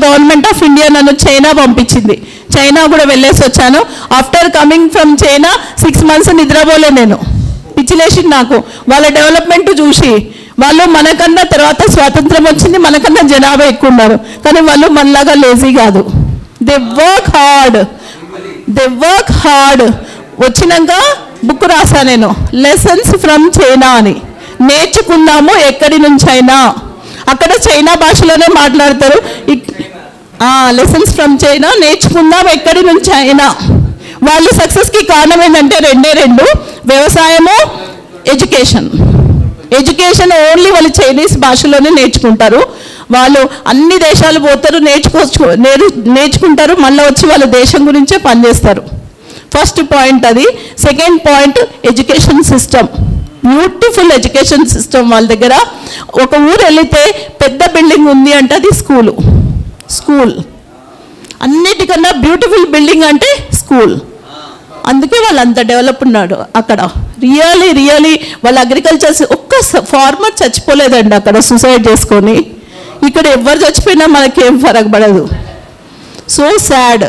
Government of India నన్ను China పంపించింది. China కూడా వెళ్ళేసి వచ్చాను. After coming from China 6 months నిద్రపోలే నేను. పిచ్చిలేసింది నాకు వాళ్ళ డెవలప్మెంట్ చూసి. వాళ్ళు మనకన్నా తర్వాత స్వాతంత్రం వచ్చింది, మనకన్నా జనాభా ఎక్కువ ఉన్నారు, కానీ వాళ్ళు మనలాగా లేజీ కాదు. They work hard. వచ్చినాక బుక్ రాసా నేను, లెసన్స్ ఫ్రమ్ చైనా అని. నేర్చుకున్నాము ఎక్కడి నుంచి అయినా. అక్కడ చైనా భాషలోనే మాట్లాడతారు. లెసన్స్ ఫ్రమ్ చైనా, నేర్చుకుందాం ఎక్కడి నుంచి అయినా. వాళ్ళు సక్సెస్కి కారణం ఏంటంటే రెండు, వ్యవసాయము, ఎడ్యుకేషన్ ఓన్లీ వాళ్ళు చైనీస్ భాషలోనే నేర్చుకుంటారు. వాళ్ళు అన్ని దేశాలు పోతారు, నేర్చుకుంటారు, మళ్ళీ వచ్చి వాళ్ళ దేశం గురించే పనిచేస్తారు. ఫస్ట్ పాయింట్ అది. Second point education system. Beautiful education system వాళ్ళ దగ్గర. ఒక ఊరు వెళితే పెద్ద బిల్డింగ్ ఉంది అంటే అది స్కూల్. అన్నిటికన్నా బ్యూటిఫుల్ బిల్డింగ్ అంటే స్కూల్. అందుకే వాళ్ళు అంత డెవలప్ ఉన్నాడు అక్కడ. రియలీ వాళ్ళ అగ్రికల్చర్. ఒక్క ఫార్మర్ చచ్చిపోలేదండి అక్కడ సూసైడ్ చేసుకొని. ఇక్కడ ఎవరు చచ్చిపోయినా మనకేం ఫరక్ పడదు. So sad.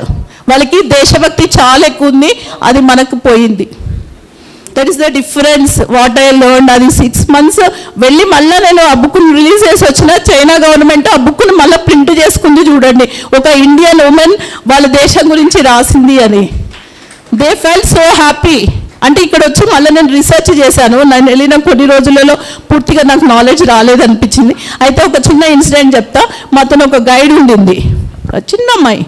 వాళ్ళకి దేశభక్తి చాలా ఎక్కువ ఉంది, అది మనకు పోయింది. That is the difference what I learn. అది 6 months వెళ్ళి మళ్ళీ నేను ఆ బుక్ను రిలీజ్ చేసి వచ్చిన. చైనా గవర్నమెంట్ ఆ బుక్ను మళ్ళీ ప్రింట్ చేసుకుంది. చూడండి, ఒక ఇండియన్ ఉమెన్ వాళ్ళ దేశం గురించి రాసింది అని. They felt so happy. అంటే ఇక్కడ వచ్చి మళ్ళీ నేను రీసెర్చ్ చేశాను. నేను వెళ్ళిన కొన్ని రోజులలో పూర్తిగా నాకు నాలెడ్జ్ రాలేదనిపించింది. అయితే ఒక చిన్న ఇన్సిడెంట్ చెప్తా. మాతో ఒక గైడ్ ఉండింది, చిన్న అమ్మాయి.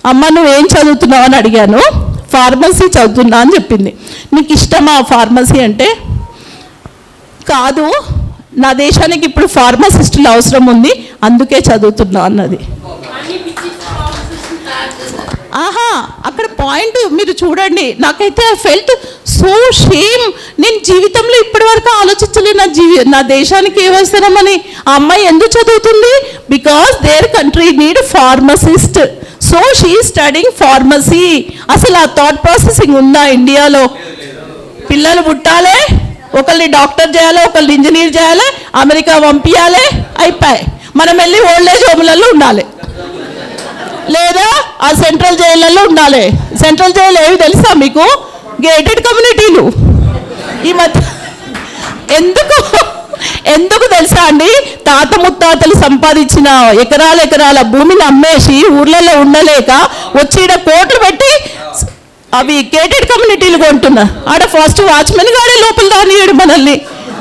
అమ్మ నువ్వు ఏం చదువుతున్నావు అని అడిగాను. ఫార్మసీ చదువుతున్నా అని చెప్పింది. నీకు ఇష్టమా ఫార్మసీ అంటే? కాదు, నా దేశానికి ఇప్పుడు ఫార్మసిస్టులు అవసరం ఉంది, అందుకే చదువుతున్నా అన్నది. అక్కడ పాయింట్ మీరు చూడండి. నాకైతే ఐ ఫెల్ట్ సో షేమ్. నేను జీవితంలో ఇప్పటి వరకు ఆలోచించలే నా దేశానికి ఏమవసరమని. ఆ అమ్మాయి ఎందుకు చదువుతుంది? Because there country need pharmacist. So she studying pharmacy. అసలు ఆ థాట్ ప్రాసెసింగ్ ఉందా ఇండియాలో? పిల్లలు పుట్టాలి, ఒకరిని డాక్టర్ చేయాలి, ఒకరిని ఇంజనీర్ చేయాలి, అమెరికా పంపించాలి, అయిపోయి మనం వెళ్ళి ఓల్డేజ్ హోమ్లలో ఉండాలి, లేదా ఆ సెంట్రల్ జైళ్ళల్లో ఉండాలి. సెంట్రల్ జైలు ఏవి తెలుసా మీకు? గేటెడ్ కమ్యూనిటీలు. ఈ మధ్య ఎందుకు తెలుసా అండి? తాత ముత్తాతలు సంపాదించిన ఎకరాల భూమిని అమ్మేసి ఊర్లలో ఉండలేక వచ్చి కోట్లు పెట్టి అవి గేటెడ్ కమ్యూనిటీలు కొంటున్నా. ఆడ ఫస్ట్ వాచ్మెన్ గాడే లోపల రానియడు మనల్ని.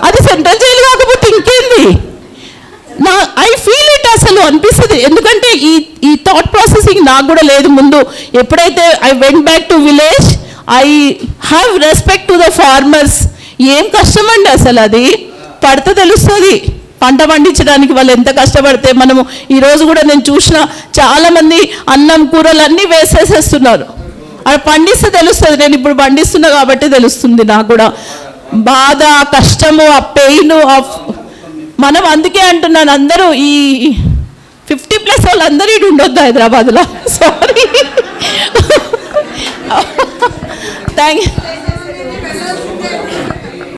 అది సెంట్రల్ జైలు కాకపోతే ఇంకేంది? ఐ ఫీల్ ఇట్ అసలు అనిపిస్తుంది. ఎందుకంటే ఈ థాట్ ప్రాసెసింగ్ నాకు కూడా లేదు ముందు. ఎప్పుడైతే I went back to village, I have respect to the farmers. ఏం కష్టం అండి అసలు. అది పడితే తెలుస్తుంది పంట పండించడానికి వాళ్ళు ఎంత కష్టపడితే. మనము ఈరోజు కూడా నేను చూసిన చాలామంది అన్నం కూరలు అన్నీ వేసేసేస్తున్నారు. అది పండిస్తే తెలుస్తుంది. నేను ఇప్పుడు పండిస్తున్నా కాబట్టి తెలుస్తుంది నాకు కూడా బాధ, కష్టము, ఆ పెయిన్ ఆఫ్ మనం. అందుకే అంటున్నాను, అందరూ ఈ 50+ వాళ్ళందరూ ఇటు ఉండొద్దు హైదరాబాద్లో. సారీ. Thank you.